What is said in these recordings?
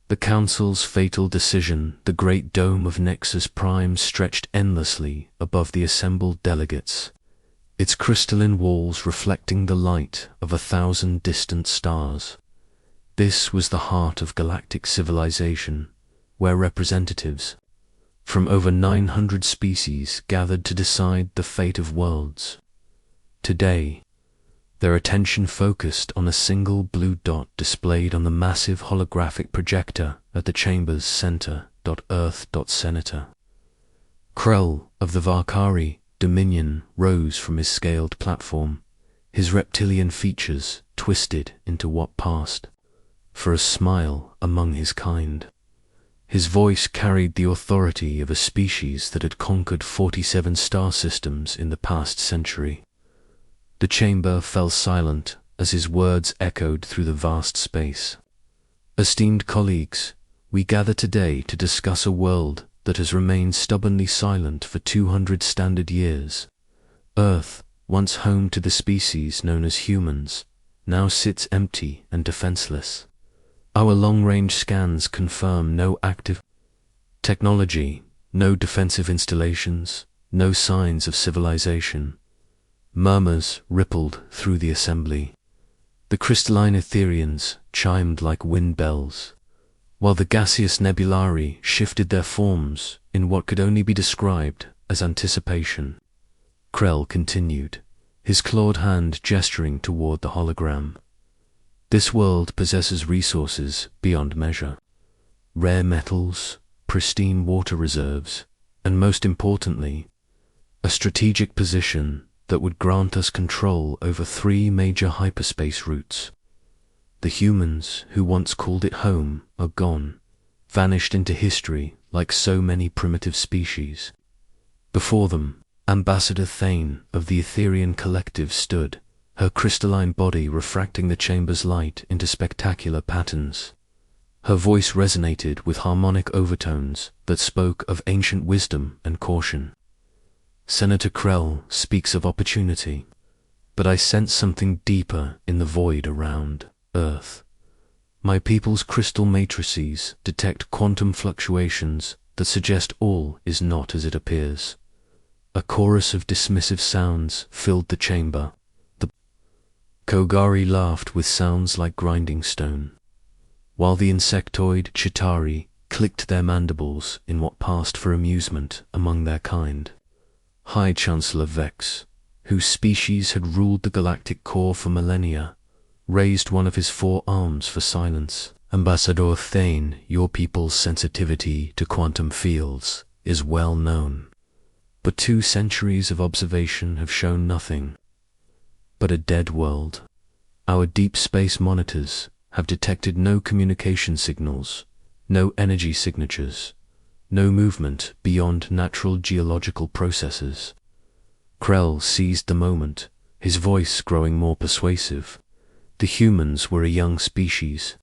The Council's fatal decision, the great dome of Nexus Prime stretched endlessly above the assembled delegates, its crystalline walls reflecting the light of 1,000 distant stars. This was the heart of galactic civilization, where representatives from over 900 species gathered to decide the fate of worlds. Today, their attention focused on a single blue dot displayed on the massive holographic projector at the chamber's center. Senator Krell of the Valkyrie Dominion rose from his scaled platform, his reptilian features twisted into what passed for a smile among his kind. His voice carried the authority of a species that had conquered 47 star systems in the past century. The chamber fell silent as his words echoed through the vast space. Esteemed colleagues, we gather today to discuss a world that has remained stubbornly silent for 200 standard years. Earth, once home to the species known as humans, now sits empty and defenseless. Our long-range scans confirm no active technology, no defensive installations, no signs of civilization. Murmurs rippled through the assembly. The crystalline Etherians chimed like wind bells, while the gaseous nebulae shifted their forms in what could only be described as anticipation. Krell continued, his clawed hand gesturing toward the hologram. This world possesses resources beyond measure. Rare metals, pristine water reserves, and most importantly, a strategic position that would grant us control over 3 major hyperspace routes. The humans who once called it home are gone, vanished into history like so many primitive species. Before them, Ambassador Thane of the Etherian Collective stood, her crystalline body refracting the chamber's light into spectacular patterns. Her voice resonated with harmonic overtones that spoke of ancient wisdom and caution. Senator Krell speaks of opportunity, but I sense something deeper in the void around Earth. My people's crystal matrices detect quantum fluctuations that suggest all is not as it appears. A chorus of dismissive sounds filled the chamber. The Kogari laughed with sounds like grinding stone, while the insectoid Chitari clicked their mandibles in what passed for amusement among their kind. High Chancellor Vex, whose species had ruled the galactic core for millennia, raised one of his 4 arms for silence. Ambassador Thane, your people's sensitivity to quantum fields is well known, but 2 centuries of observation have shown nothing but a dead world. Our deep space monitors have detected no communication signals, no energy signatures, no movement beyond natural geological processes. Krell seized the moment, his voice growing more persuasive. The humans were a young species,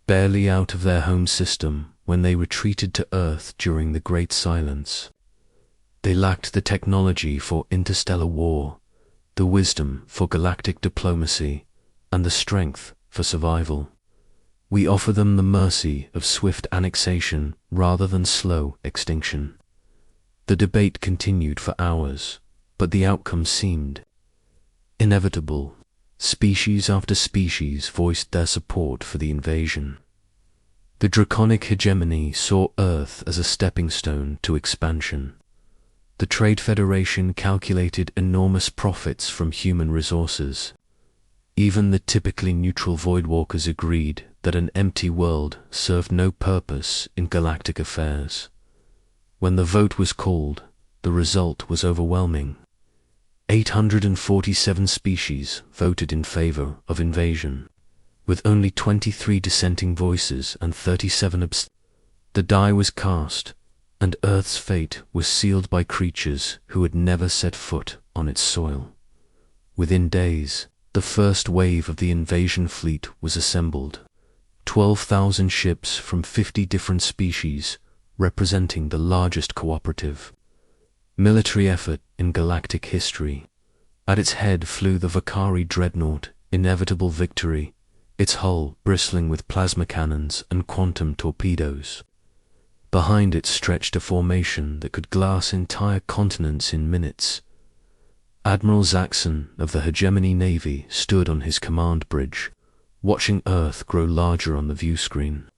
barely out of their home system when they retreated to Earth during the Great Silence. They lacked the technology for interstellar war, the wisdom for galactic diplomacy, and the strength for survival. We offer them the mercy of swift annexation rather than slow extinction. The debate continued for hours, but the outcome seemed inevitable. Species after species voiced their support for the invasion. The draconic hegemony saw Earth as a stepping stone to expansion. The Trade Federation calculated enormous profits from human resources. Even the typically neutral Voidwalkers agreed that an empty world served no purpose in galactic affairs. When the vote was called, the result was overwhelming. 847 species voted in favor of invasion, with only 23 dissenting voices and 37 abstentions. The die was cast, and Earth's fate was sealed by creatures who had never set foot on its soil. Within days, the first wave of the invasion fleet was assembled. 12,000 ships from 50 different species, representing the largest cooperative military effort in galactic history. At its head flew the Vakari dreadnought, inevitable victory, its hull bristling with plasma cannons and quantum torpedoes. Behind it stretched a formation that could glass entire continents in minutes. Admiral Zaxxon of the Hegemony Navy stood on his command bridge, watching Earth grow larger on the view screen.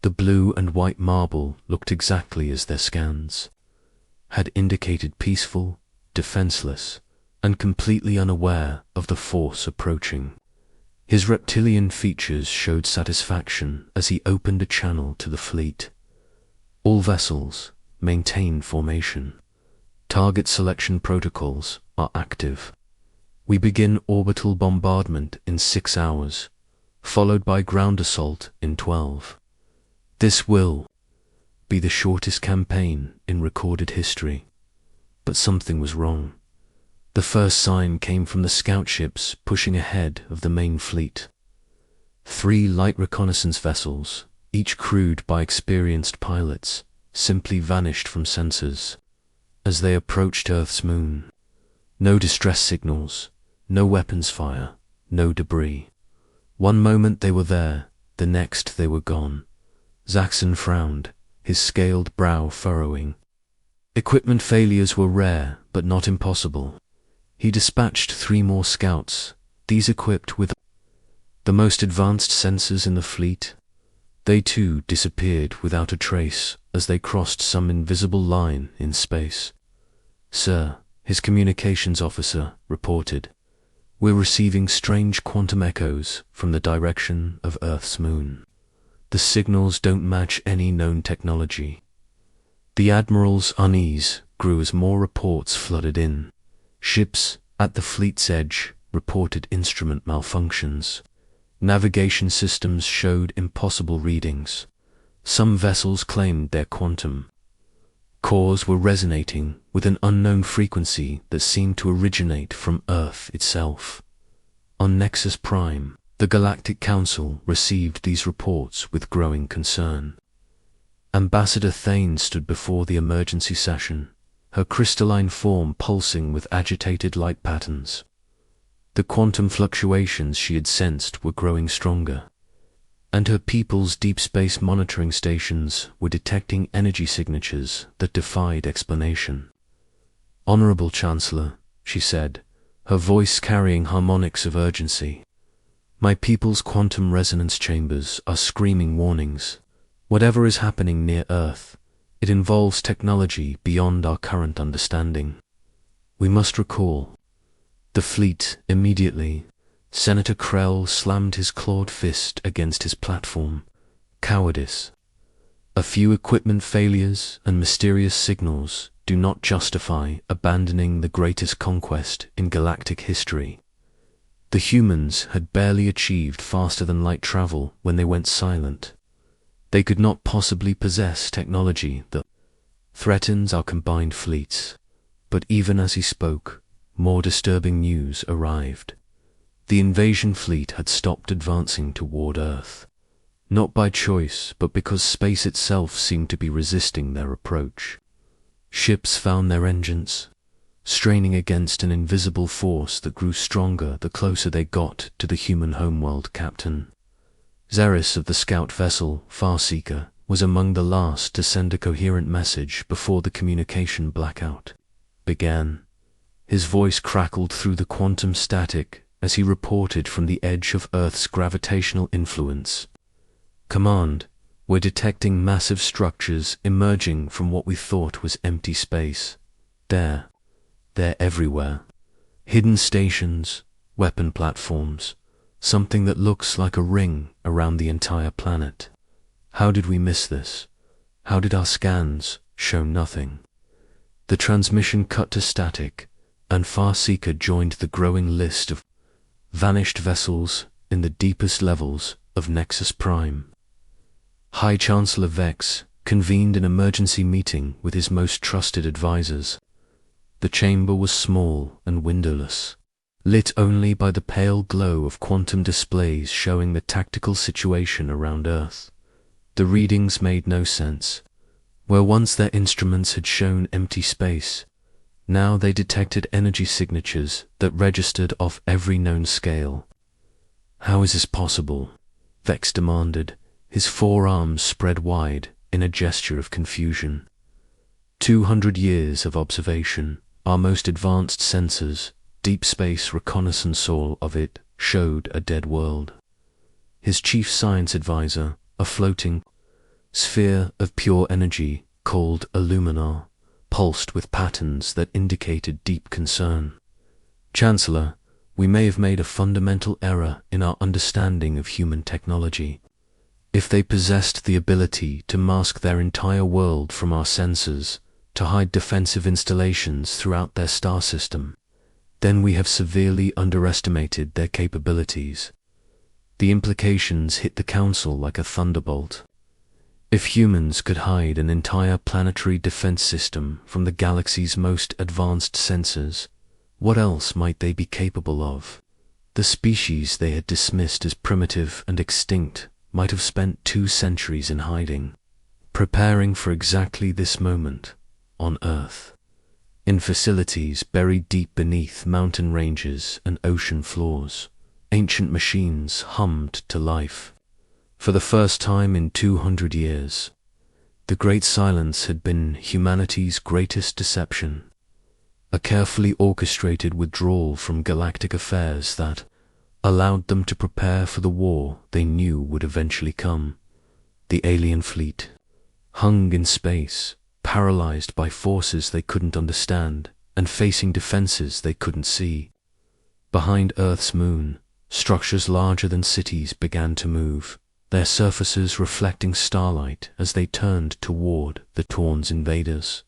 The blue and white marble looked exactly as their scans had indicated, peaceful, defenseless, and completely unaware of the force approaching. His reptilian features showed satisfaction as he opened a channel to the fleet. All vessels, maintain formation. Target selection protocols are active. We begin orbital bombardment in 6 hours, followed by ground assault in 12. This will be the shortest campaign in recorded history. But something was wrong. The first sign came from the scout ships pushing ahead of the main fleet. 3 light reconnaissance vessels, each crewed by experienced pilots, simply vanished from sensors as they approached Earth's moon. No distress signals, no weapons fire, no debris. One moment they were there, the next they were gone. Zaxxon frowned, his scaled brow furrowing. Equipment failures were rare, but not impossible. He dispatched 3 more scouts, these equipped with the most advanced sensors in the fleet. They too disappeared without a trace as they crossed some invisible line in space. "Sir," his communications officer reported, "we're receiving strange quantum echoes from the direction of Earth's moon. The signals don't match any known technology." The Admiral's unease grew as more reports flooded in. Ships at the fleet's edge reported instrument malfunctions. Navigation systems showed impossible readings. Some vessels claimed their quantum cores were resonating with an unknown frequency that seemed to originate from Earth itself. On Nexus Prime, the Galactic Council received these reports with growing concern. Ambassador Thane stood before the emergency session, her crystalline form pulsing with agitated light patterns. The quantum fluctuations she had sensed were growing stronger, and her people's deep space monitoring stations were detecting energy signatures that defied explanation. "Honorable Chancellor," she said, her voice carrying harmonics of urgency, "my people's quantum resonance chambers are screaming warnings. Whatever is happening near Earth, it involves technology beyond our current understanding. We must recall the fleet immediately." Senator Krell slammed his clawed fist against his platform. "Cowardice. A few equipment failures and mysterious signals do not justify abandoning the greatest conquest in galactic history." The humans had barely achieved faster-than-light travel when they went silent. They could not possibly possess technology that threatens our combined fleets. But even as he spoke, more disturbing news arrived. The invasion fleet had stopped advancing toward Earth, not by choice, but because space itself seemed to be resisting their approach. Ships found their engines, straining against an invisible force that grew stronger the closer they got to the human homeworld captain. Xeris of the scout vessel Farseeker was among the last to send a coherent message before the communication blackout began. His voice crackled through the quantum static as he reported from the edge of Earth's gravitational influence. "Command, we're detecting massive structures emerging from what we thought was empty space. They're everywhere. Hidden stations, weapon platforms, something that looks like a ring around the entire planet. How did we miss this? How did our scans show nothing?" The transmission cut to static, and Farseeker joined the growing list of vanished vessels in the deepest levels of Nexus Prime. High Chancellor Vex convened an emergency meeting with his most trusted advisors. The chamber was small and windowless, lit only by the pale glow of quantum displays showing the tactical situation around Earth. The readings made no sense. Where once their instruments had shown empty space, now they detected energy signatures that registered off every known scale. How is this possible? Vex demanded, his forearms spread wide in a gesture of confusion. 200 years of observation, our most advanced sensors, deep space reconnaissance, all of it showed a dead world. His chief science advisor, a floating sphere of pure energy called a luminar, pulsed with patterns that indicated deep concern. Chancellor, we may have made a fundamental error in our understanding of human technology. If they possessed the ability to mask their entire world from our sensors, to hide defensive installations throughout their star system, then we have severely underestimated their capabilities. The implications hit the Council like a thunderbolt. If humans could hide an entire planetary defense system from the galaxy's most advanced sensors, what else might they be capable of? The species they had dismissed as primitive and extinct might have spent 2 centuries in hiding, preparing for exactly this moment on Earth, in facilities buried deep beneath mountain ranges and ocean floors. Ancient machines hummed to life. For the first time in 200 years, the Great Silence had been humanity's greatest deception, a carefully orchestrated withdrawal from galactic affairs that allowed them to prepare for the war they knew would eventually come. The alien fleet hung in space, paralyzed by forces they couldn't understand and facing defenses they couldn't see. Behind Earth's moon, structures larger than cities began to move, their surfaces reflecting starlight as they turned toward the Torn's invaders.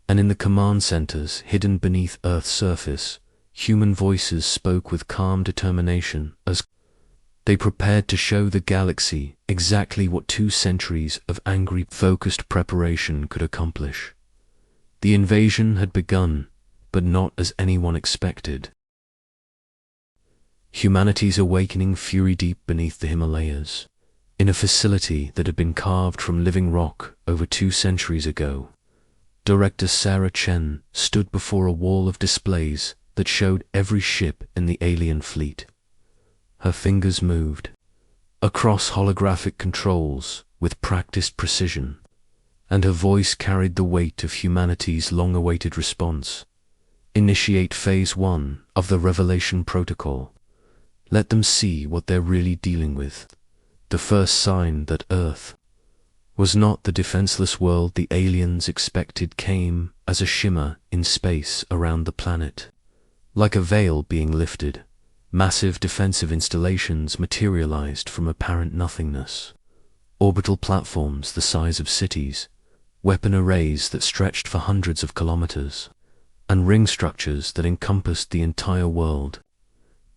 And in the command centers hidden beneath Earth's surface, human voices spoke with calm determination as they prepared to show the galaxy exactly what 2 centuries of angry, focused preparation could accomplish. The invasion had begun, but not as anyone expected. Humanity's awakening fury deep beneath the Himalayas, in a facility that had been carved from living rock over 2 centuries ago. Director Sarah Chen stood before a wall of displays that showed every ship in the alien fleet. Her fingers moved across holographic controls with practiced precision, and her voice carried the weight of humanity's long-awaited response. Initiate Phase 1 of the Revelation Protocol. Let them see what they're really dealing with. The first sign that Earth was not the defenseless world the aliens expected came as a shimmer in space around the planet. Like a veil being lifted, massive defensive installations materialized from apparent nothingness. Orbital platforms the size of cities, weapon arrays that stretched for hundreds of kilometers, and ring structures that encompassed the entire world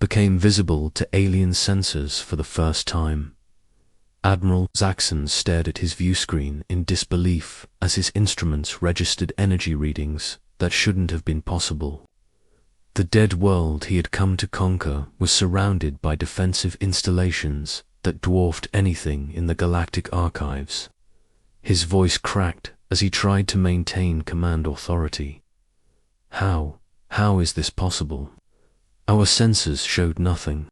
became visible to alien sensors for the first time. Admiral Zaxxon stared at his viewscreen in disbelief as his instruments registered energy readings that shouldn't have been possible. The dead world he had come to conquer was surrounded by defensive installations that dwarfed anything in the galactic archives. His voice cracked as he tried to maintain command authority. How is this possible? Our sensors showed nothing.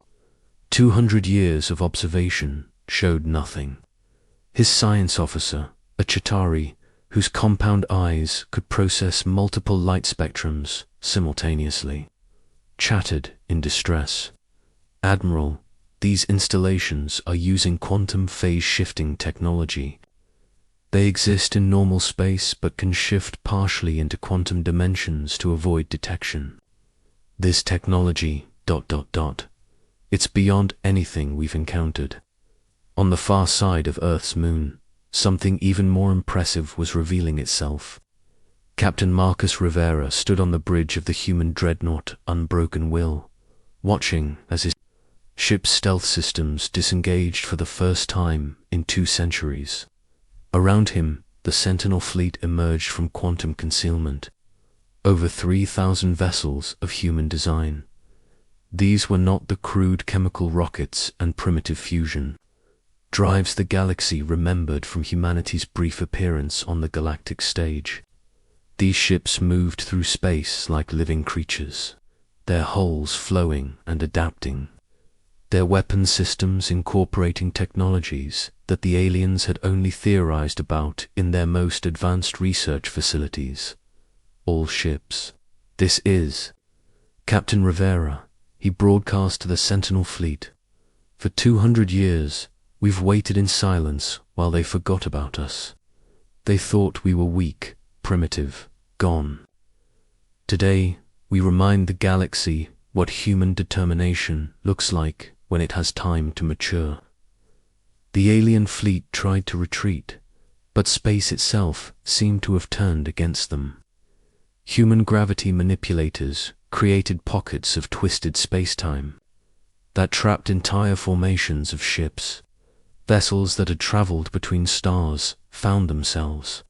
200 years of observation showed nothing. His science officer, a Chitauri, whose compound eyes could process multiple light spectrums simultaneously, chattered in distress. Admiral, these installations are using quantum phase shifting technology. They exist in normal space but can shift partially into quantum dimensions to avoid detection. This technology, it's beyond anything we've encountered. On the far side of Earth's moon, something even more impressive was revealing itself. Captain Marcus Rivera stood on the bridge of the human dreadnought Unbroken Will, watching as his ship's stealth systems disengaged for the first time in 2 centuries. Around him, the Sentinel fleet emerged from quantum concealment. Over 3,000 vessels of human design. These were not the crude chemical rockets and primitive fusion drives the galaxy remembered from humanity's brief appearance on the galactic stage. These ships moved through space like living creatures, their hulls flowing and adapting. their weapon systems incorporating technologies that the aliens had only theorized about in their most advanced research facilities. All ships. This is Captain Rivera. He broadcast to the Sentinel fleet. For 200 years, we've waited in silence while they forgot about us. They thought we were weak, primitive, gone. Today, we remind the galaxy what human determination looks like when it has time to mature. The alien fleet tried to retreat, but space itself seemed to have turned against them. Human gravity manipulators created pockets of twisted space-time that trapped entire formations of ships. Vessels that had traveled between stars found themselves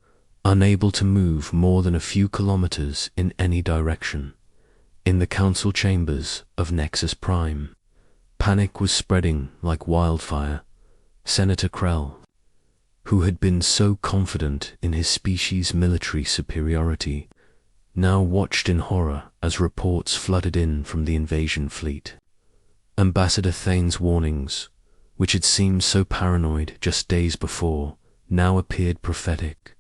unable to move more than a few kilometers in any direction. In the council chambers of Nexus Prime, panic was spreading like wildfire. Senator Krell, who had been so confident in his species' military superiority, now watched in horror as reports flooded in from the invasion fleet. Ambassador Thane's warnings, which had seemed so paranoid just days before, now appeared prophetic.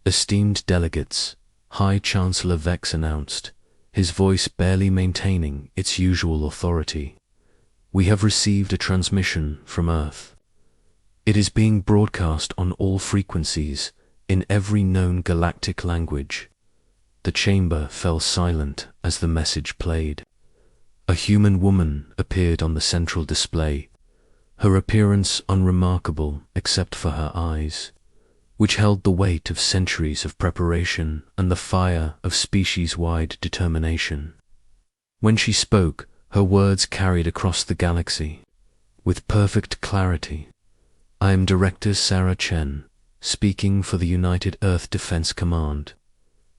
Esteemed delegates, High Chancellor Vex announced, his voice barely maintaining its usual authority. We have received a transmission from Earth. It is being broadcast on all frequencies in every known galactic language. The chamber fell silent as the message played. A human woman appeared on the central display, her appearance unremarkable except for her eyes, which held the weight of centuries of preparation and the fire of species-wide determination. When she spoke, her words carried across the galaxy with perfect clarity. I am Director Sarah Chen, speaking for the United Earth Defense Command.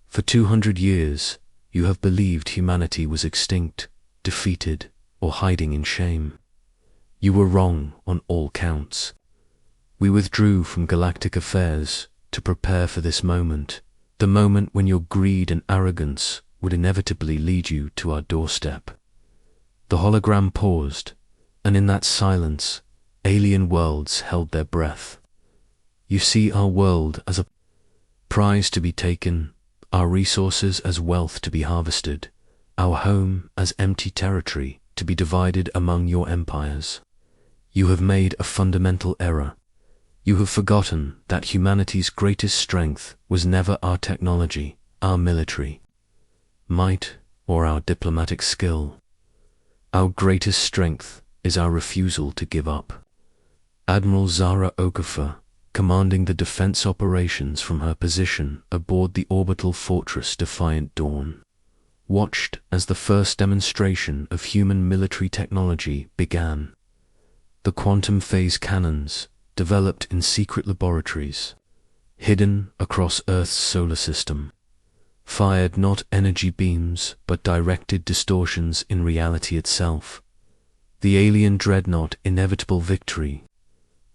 For 200 years, you have believed humanity was extinct, defeated, or hiding in shame. You were wrong on all counts. We withdrew from galactic affairs to prepare for this moment, the moment when your greed and arrogance would inevitably lead you to our doorstep. The hologram paused, and in that silence, alien worlds held their breath. You see our world as a prize to be taken, our resources as wealth to be harvested, our home as empty territory to be divided among your empires. You have made a fundamental error. You have forgotten that humanity's greatest strength was never our technology, our military might, or our diplomatic skill. Our greatest strength is our refusal to give up. Admiral Zara Okafor, commanding the defense operations from her position aboard the orbital fortress Defiant Dawn, watched as the first demonstration of human military technology began. The quantum phase cannons, developed in secret laboratories, hidden across Earth's solar system, fired not energy beams but directed distortions in reality itself. The alien dreadnought inevitable victory,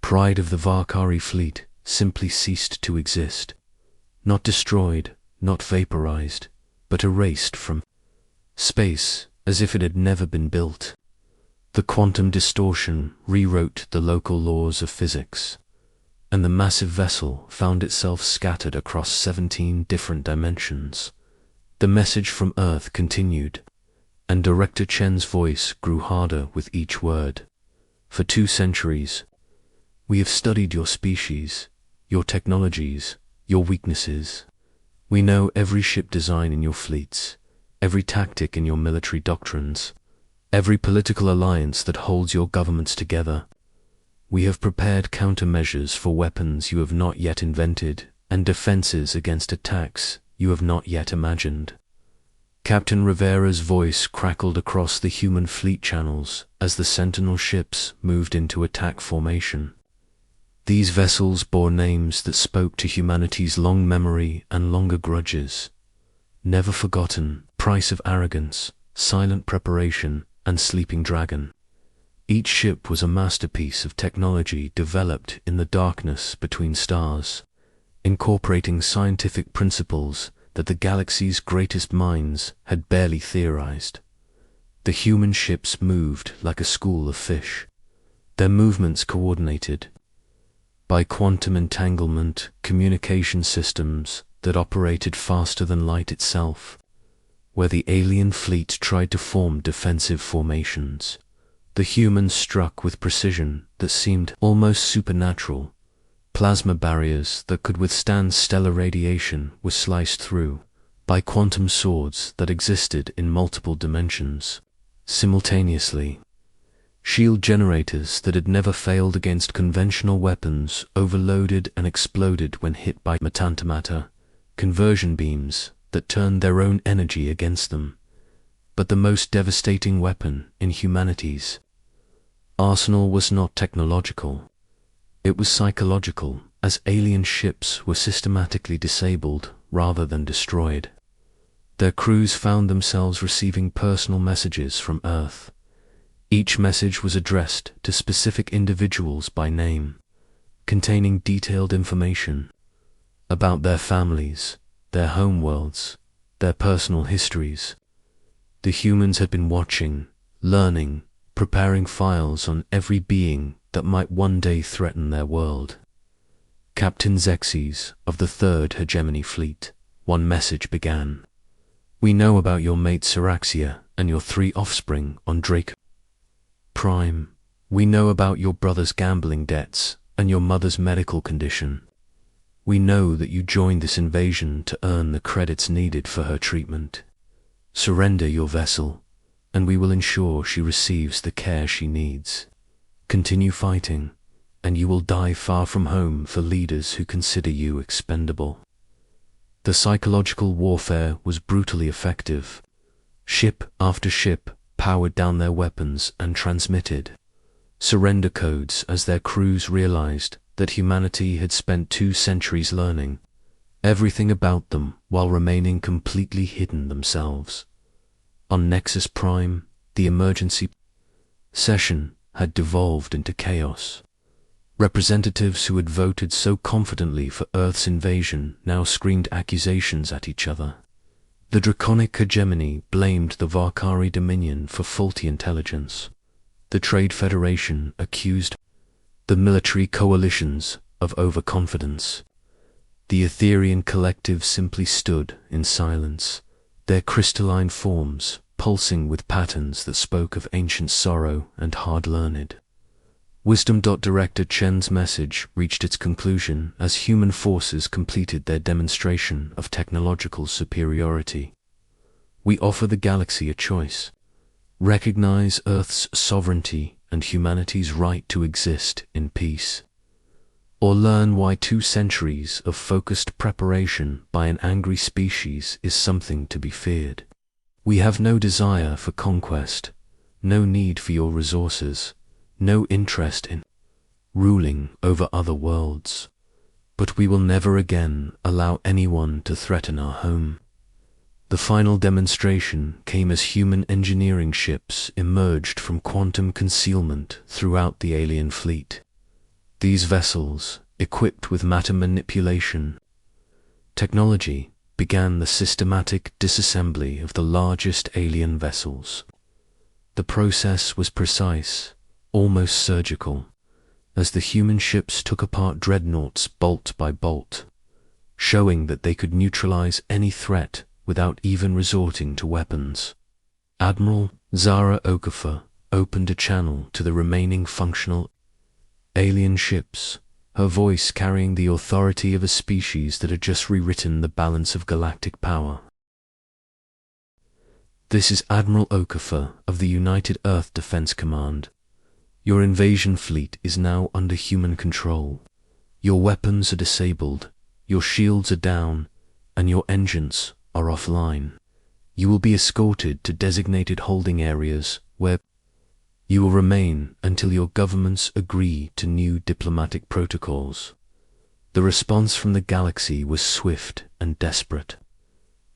pride of the Valkyrie fleet, simply ceased to exist. Not destroyed, not vaporized, but erased from space as if it had never been built. The quantum distortion rewrote the local laws of physics, and the massive vessel found itself scattered across 17 different dimensions. The message from Earth continued, and Director Chen's voice grew harder with each word. For 2 centuries, we have studied your species, your technologies, your weaknesses. We know every ship design in your fleets, every tactic in your military doctrines, every political alliance that holds your governments together. We have prepared countermeasures for weapons you have not yet invented and defenses against attacks you have not yet imagined. Captain Rivera's voice crackled across the human fleet channels as the Sentinel ships moved into attack formation. These vessels bore names that spoke to humanity's long memory and longer grudges. Never forgotten, Price of Arrogance, Silent Preparation, and Sleeping Dragon. Each ship was a masterpiece of technology developed in the darkness between stars, incorporating scientific principles that the galaxy's greatest minds had barely theorized. The human ships moved like a school of fish, their movements coordinated by quantum entanglement communication systems that operated faster than light itself. Where the alien fleet tried to form defensive formations, the humans struck with precision that seemed almost supernatural. Plasma barriers that could withstand stellar radiation were sliced through by quantum swords that existed in multiple dimensions simultaneously. Shield generators that had never failed against conventional weapons overloaded and exploded when hit by matantamata, conversion beams that turned their own energy against them. But the most devastating weapon in humanity's arsenal was not technological. It was psychological, as alien ships were systematically disabled rather than destroyed. Their crews found themselves receiving personal messages from Earth. Each message was addressed to specific individuals by name, containing detailed information about their families, their homeworlds, their personal histories. The humans had been watching, learning, preparing files on every being that might one day threaten their world. Captain Xerxes of the Third Hegemony Fleet, one message began. We know about your mate Syraxia and your 3 offspring on Drake Prime. We know about your brother's gambling debts and your mother's medical condition. We know that you joined this invasion to earn the credits needed for her treatment. Surrender your vessel, and we will ensure she receives the care she needs. Continue fighting, and you will die far from home for leaders who consider you expendable. The psychological warfare was brutally effective. Ship after ship powered down their weapons and transmitted surrender codes as their crews realized that humanity had spent 2 centuries learning everything about them while remaining completely hidden themselves. On Nexus Prime, the emergency session had devolved into chaos. Representatives who had voted so confidently for Earth's invasion now screamed accusations at each other. The Draconic Hegemony blamed the Varkari Dominion for faulty intelligence. The Trade Federation accused the military coalitions of overconfidence. The Etherian Collective simply stood in silence, their crystalline forms pulsing with patterns that spoke of ancient sorrow and hard-learned wisdom. Director Chen's message reached its conclusion as human forces completed their demonstration of technological superiority. We offer the galaxy a choice. Recognize Earth's sovereignty and humanity's right to exist in peace, or learn why 2 centuries of focused preparation by an angry species is something to be feared. We have no desire for conquest, no need for your resources, no interest in ruling over other worlds, but we will never again allow anyone to threaten our home. The final demonstration came as human engineering ships emerged from quantum concealment throughout the alien fleet. These vessels, equipped with matter manipulation technology, began the systematic disassembly of the largest alien vessels. The process was precise, almost surgical, as the human ships took apart dreadnoughts bolt by bolt, showing that they could neutralize any threat without even resorting to weapons. Admiral Zara Okafor opened a channel to the remaining functional alien ships, her voice carrying the authority of a species that had just rewritten the balance of galactic power. This is Admiral Okafor of the United Earth Defense Command. Your invasion fleet is now under human control. Your weapons are disabled, your shields are down, and your engines are offline. You will be escorted to designated holding areas where you will remain until your governments agree to new diplomatic protocols. The response from the galaxy was swift and desperate.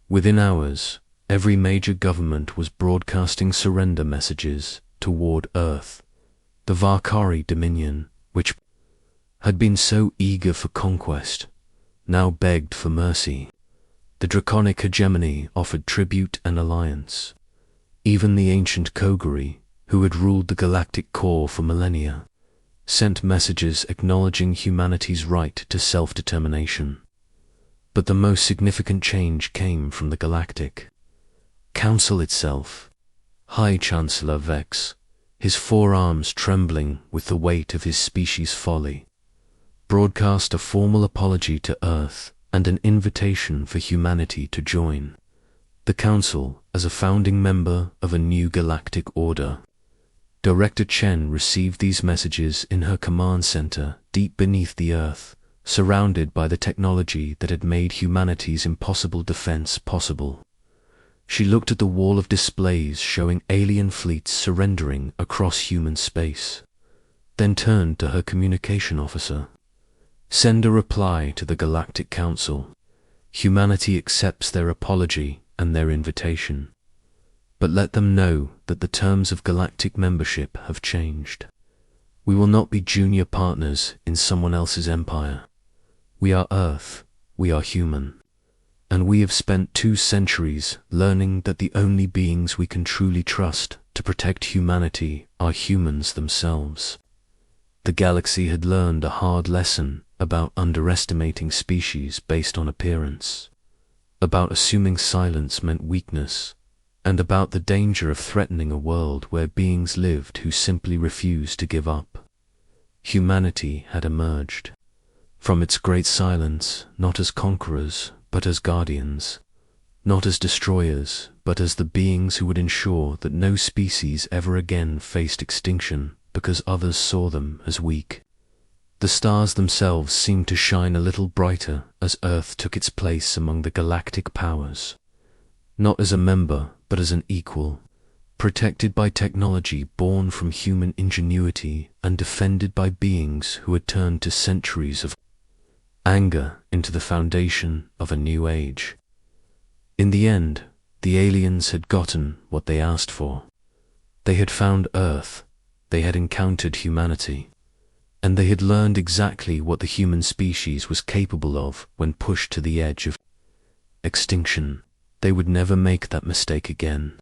Within hours, every major government was broadcasting surrender messages toward Earth. The Varkari Dominion, which had been so eager for conquest, now begged for mercy. The Draconic Hegemony offered tribute and alliance. Even the ancient Kogari, who had ruled the galactic core for millennia, sent messages acknowledging humanity's right to self-determination. But the most significant change came from the Galactic Council itself. High Chancellor Vex, his forearms trembling with the weight of his species' folly, broadcast a formal apology to Earth and an invitation for humanity to join the Council as a founding member of a new galactic order. Director Chen received these messages in her command center deep beneath the Earth, surrounded by the technology that had made humanity's impossible defense possible. She looked at the wall of displays showing alien fleets surrendering across human space, then turned to her communication officer. Send a reply to the Galactic Council. Humanity accepts their apology and their invitation, but let them know that the terms of galactic membership have changed. We will not be junior partners in someone else's empire. We are Earth, we are human, and we have spent 2 centuries learning that the only beings we can truly trust to protect humanity are humans themselves. The galaxy had learned a hard lesson about underestimating species based on appearance, about assuming silence meant weakness, and about the danger of threatening a world where beings lived who simply refused to give up. Humanity had emerged from its great silence, not as conquerors, but as guardians, not as destroyers, but as the beings who would ensure that no species ever again faced extinction because others saw them as weak. The stars themselves seemed to shine a little brighter as Earth took its place among the galactic powers, not as a member, but as an equal, protected by technology born from human ingenuity and defended by beings who had turned to centuries of anger into the foundation of a new age. In the end, the aliens had gotten what they asked for. They had found Earth, they had encountered humanity, and they had learned exactly what the human species was capable of when pushed to the edge of extinction. They would never make that mistake again.